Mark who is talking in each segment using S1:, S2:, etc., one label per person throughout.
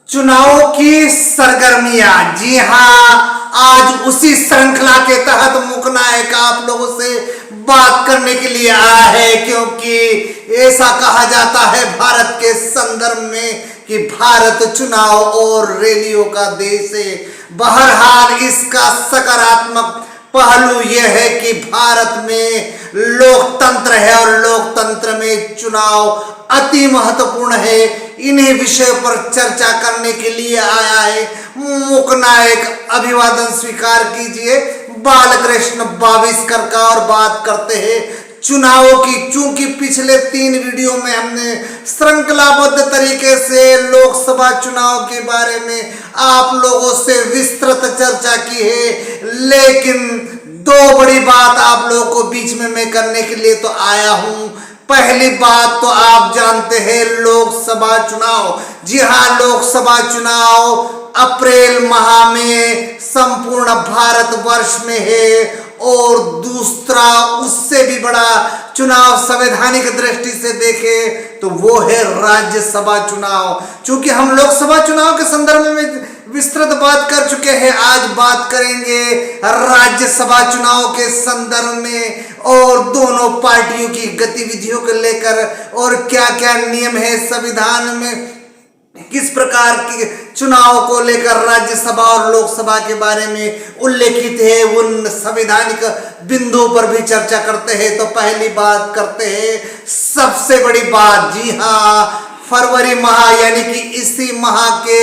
S1: चुनाव की सरगर्मियां। जी हां, आज उसी श्रृंखला के तहत मुख्य नायक आप लोगों से बात करने के लिए आया है, क्योंकि ऐसा कहा जाता है भारत के संदर्भ में कि भारत चुनाव और रैलियों का देश है। बहरहाल इसका सकारात्मक पहलू यह है कि भारत में लोकतंत्र है और लोकतंत्र में चुनाव अति महत्वपूर्ण है। इन्हीं विषयों पर चर्चा करने के लिए आया है मुख्य नायक। अभिवादन स्वीकार कीजिए बालकृष्ण बाविस्कर का, और बात करते हैं चुनावों की। चूंकि पिछले 3 वीडियो में हमने श्रृंखलाबद्ध तरीके से लोकसभा चुनाव के बारे में आप लोगों से विस्तृत चर्चा की है, लेकिन 2 बड़ी बात आप लोगों को बीच में मैं करने के लिए तो आया हूं। पहली बात तो आप जानते हैं लोकसभा चुनाव। जी हां, लोकसभा चुनाव अप्रैल माह में संपूर्ण भारतवर्ष में है, और दूसरा उससे भी बड़ा चुनाव संवैधानिक दृष्टि से देखें तो वो है राज्यसभा चुनाव। चूंकि हम लोकसभा चुनाव के संदर्भ में विस्तृत बात कर चुके हैं, आज बात करेंगे राज्यसभा चुनाव के संदर्भ में, और दोनों पार्टियों की गतिविधियों को लेकर, और क्या क्या नियम है संविधान में, किस प्रकार के चुनाव को लेकर राज्यसभा और लोकसभा के बारे में उल्लेखित है, उन संवैधानिक बिंदुओं पर भी चर्चा करते हैं। तो पहली बात करते हैं सबसे बड़ी बात। जी हां, फरवरी माह यानी कि इसी माह के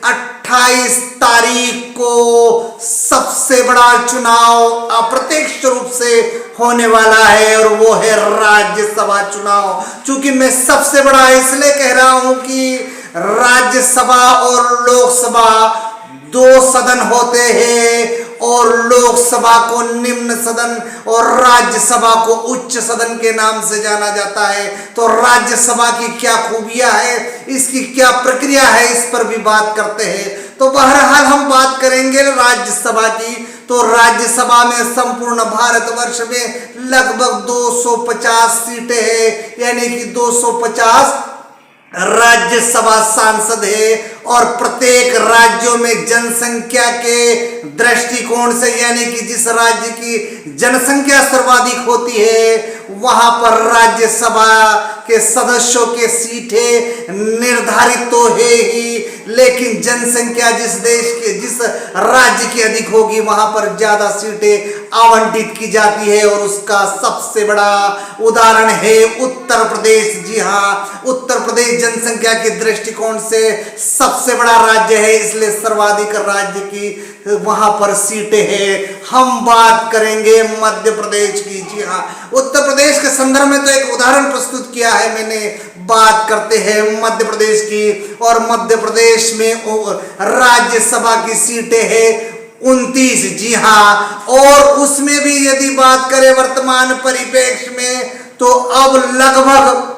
S1: 28 तारीख को सबसे बड़ा चुनाव अप्रत्यक्ष रूप से होने वाला है, और वो है राज्यसभा चुनाव। चूंकि मैं सबसे बड़ा इसलिए कह रहा हूं कि राज्यसभा और लोकसभा 2 सदन होते हैं, और लोकसभा को निम्न सदन और राज्यसभा को उच्च सदन के नाम से जाना जाता है। तो राज्यसभा की क्या खूबियां है, इसकी क्या प्रक्रिया है, इस पर भी बात करते हैं। तो बहरहाल हम बात करेंगे राज्यसभा की। तो राज्यसभा में संपूर्ण भारतवर्ष में लगभग 250 सीटें हैं, यानी कि 250 राज्यसभा सांसद है, और प्रत्येक राज्यों में जनसंख्या के दृष्टिकोण से, यानी कि जिस राज्य की जनसंख्या सर्वाधिक होती है वहां पर राज्यसभा के सदस्यों के सीटें निर्धारित तो है ही, लेकिन जनसंख्या जिस देश के जिस राज्य की अधिक होगी वहां पर ज्यादा सीटें आवंटित की जाती है, और उसका सबसे बड़ा उदाहरण है उत्तर प्रदेश। जी हां, उत्तर प्रदेश जनसंख्या के दृष्टिकोण से सबसे बड़ा राज्य है, इसलिए सर्वाधिक राज्य की वहां पर सीटें हैं। हम बात करेंगे मध्य प्रदेश की। जी हां, उत्तर प्रदेश के संदर्भ में तो एक उदाहरण प्रस्तुत किया है मैंने। बात करते हैं मध्य प्रदेश की, और मध्य प्रदेश में राज्यसभा की सीटें हैं 29। जी हां, और उसमें भी यदि बात करें वर्तमान परिप्रेक्ष्य में, तो अब लगभग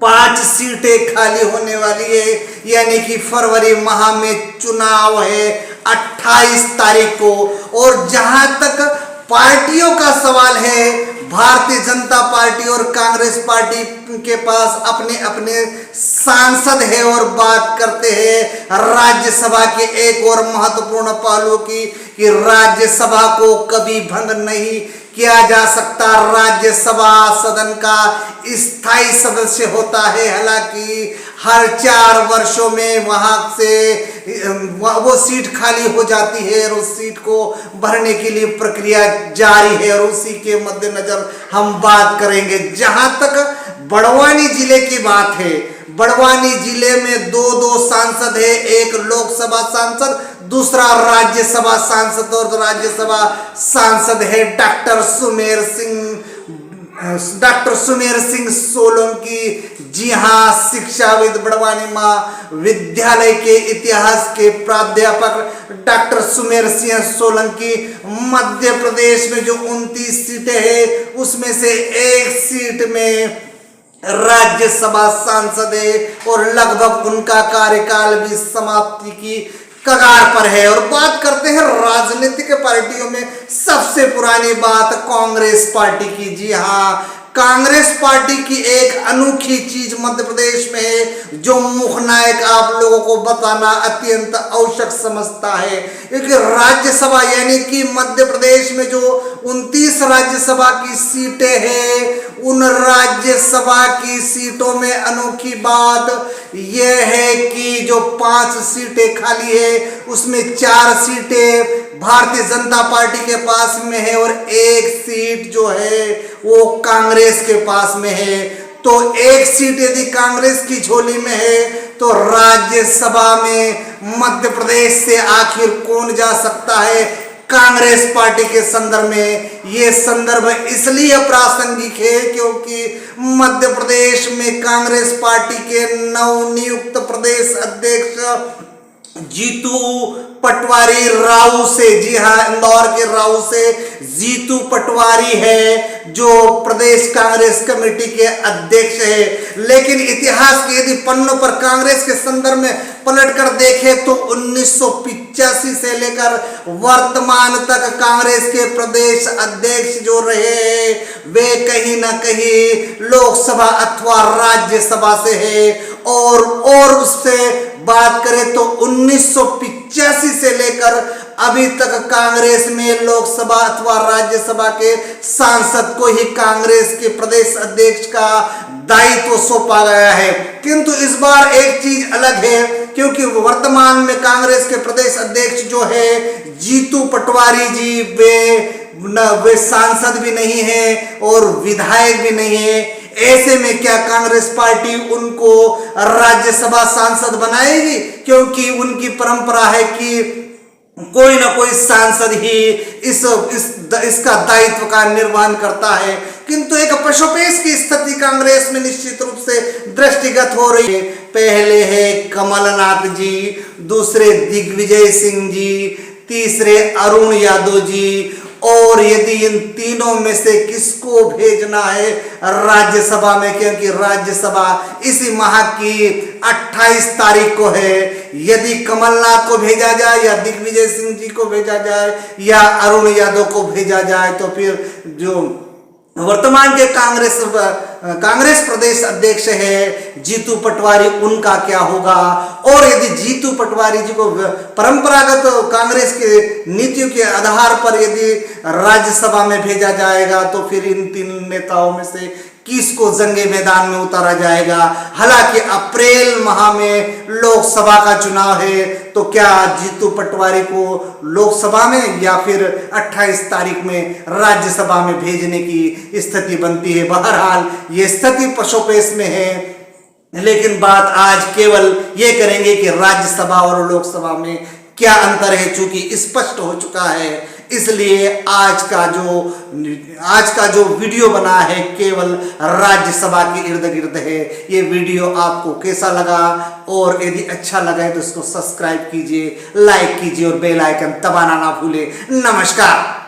S1: 5 सीटें खाली होने वाली है, यानी कि फरवरी माह में चुनाव है 28 तारीख को। और जहां तक पार्टियों का सवाल है, भारतीय जनता पार्टी और कांग्रेस पार्टी के पास अपने अपने सांसद है, और बात करते हैं राज्यसभा के एक और महत्वपूर्ण पहलू की, कि राज्यसभा को कभी भंग नहीं किया जा सकता। राज्यसभा सदन का स्थायी सदस्य होता है, हालांकि हर 4 वर्षों में वहां से वो सीट खाली हो जाती है, और उस सीट को भरने के लिए प्रक्रिया जारी है, और उसी के मद्देनजर हम बात करेंगे। जहां तक बड़वानी जिले की बात है, बड़वानी जिले में 2 सांसद है, एक लोकसभा सांसद, दूसरा राज्यसभा सांसद, और राज्यसभा सांसद है डॉक्टर सुमेर सिंह सोलंकी। जी हां, शिक्षाविद, बड़वानी महाविद्यालय के इतिहास के प्राध्यापक डॉक्टर सुमेर सिंह सोलंकी। मध्य प्रदेश में जो 29 सीटें हैं उसमें से 1 सीट में राज्यसभा सांसद है, और लगभग उनका कार्यकाल भी समाप्ति की कगार पर है। और बात करते हैं राजनीतिक पार्टियों में सबसे पुरानी बात कांग्रेस पार्टी की। जी हां, कांग्रेस पार्टी की एक अनोखी चीज मध्य प्रदेश में है जो मुख्य नायक आप लोगों को बताना अत्यंत आवश्यक समझता है। क्योंकि राज्यसभा यानी कि मध्य प्रदेश में जो 29 राज्यसभा की सीटें हैं, उन राज्यसभा की सीटों में अनोखी बात यह है कि जो 5 सीटें खाली है उसमें 4 सीटें भारतीय जनता पार्टी के पास में है और 1 सीट जो है वो कांग्रेस के पास में है। तो 1 सीट यदि कांग्रेस की झोली में है तो राज्यसभा में मध्य प्रदेश से आखिर कौन जा सकता है कांग्रेस पार्टी के संदर्भ में। ये संदर्भ इसलिए प्रासंगिक है क्योंकि मध्य प्रदेश में कांग्रेस पार्टी के नवनियुक्त प्रदेश अध्यक्ष जीतू पटवारी राव से, जी हाँ, इंदौर के राव से जीतू पटवारी है जो प्रदेश कांग्रेस कमेटी के अध्यक्ष है। लेकिन इतिहास के यदि पन्नों पर कांग्रेस के संदर्भ में पलट कर देखें तो 1985 से लेकर वर्तमान तक कांग्रेस के प्रदेश अध्यक्ष जो रहे वे कहीं ना कहीं लोकसभा अथवा राज्यसभा से है। और उससे बात करें तो 1985 से लेकर अभी तक कांग्रेस में लोकसभा अथवा राज्यसभा के सांसद को ही कांग्रेस के प्रदेश अध्यक्ष का दायित्व सौंपा गया है। किंतु इस बार एक चीज अलग है क्योंकि वर्तमान में कांग्रेस के प्रदेश अध्यक्ष जो है जीतू पटवारी जी वे सांसद भी नहीं है और विधायक भी नहीं है। ऐसे में क्या कांग्रेस पार्टी उनको राज्यसभा सांसद बनाएगी? क्योंकि उनकी परंपरा है कि कोई ना कोई सांसद ही इसका दायित्व का निर्वहन करता है। किंतु एक पशुपेश की स्थिति कांग्रेस में निश्चित रूप से दृष्टिगत हो रही है। पहले है कमलनाथ जी, दूसरे दिग्विजय सिंह जी, तीसरे अरुण यादव जी। और यदि इन तीनों में से किसको भेजना है राज्यसभा में, क्योंकि राज्यसभा इसी माह की 28 तारीख को है, यदि कमलनाथ को भेजा जाए या दिग्विजय सिंह जी को भेजा जाए या अरुण यादव को भेजा जाए तो फिर जो वर्तमान के कांग्रेस प्रदेश अध्यक्ष है जीतू पटवारी उनका क्या होगा। और यदि जीतू पटवारी जी को परंपरागत कांग्रेस के नीतियों के आधार पर यदि राज्यसभा में भेजा जाएगा तो फिर इन 3 नेताओं में से किसको जंगे मैदान में उतारा जाएगा। हालांकि अप्रैल माह में लोकसभा का चुनाव है तो क्या जीतू पटवारी को लोकसभा में या फिर 28 तारीख में राज्यसभा में भेजने की स्थिति बनती है। बहरहाल ये स्थिति पशुपेश में है, लेकिन बात आज केवल ये करेंगे कि राज्यसभा और लोकसभा में क्या अंतर है। चूंकि स्पष्ट हो चुका है इसलिए आज का जो वीडियो बना है केवल राज्यसभा के इर्द गिर्द है। ये वीडियो आपको कैसा लगा और यदि अच्छा लगा है तो इसको सब्सक्राइब कीजिए, लाइक कीजिए और बेल आइकन दबाना ना भूले। नमस्कार।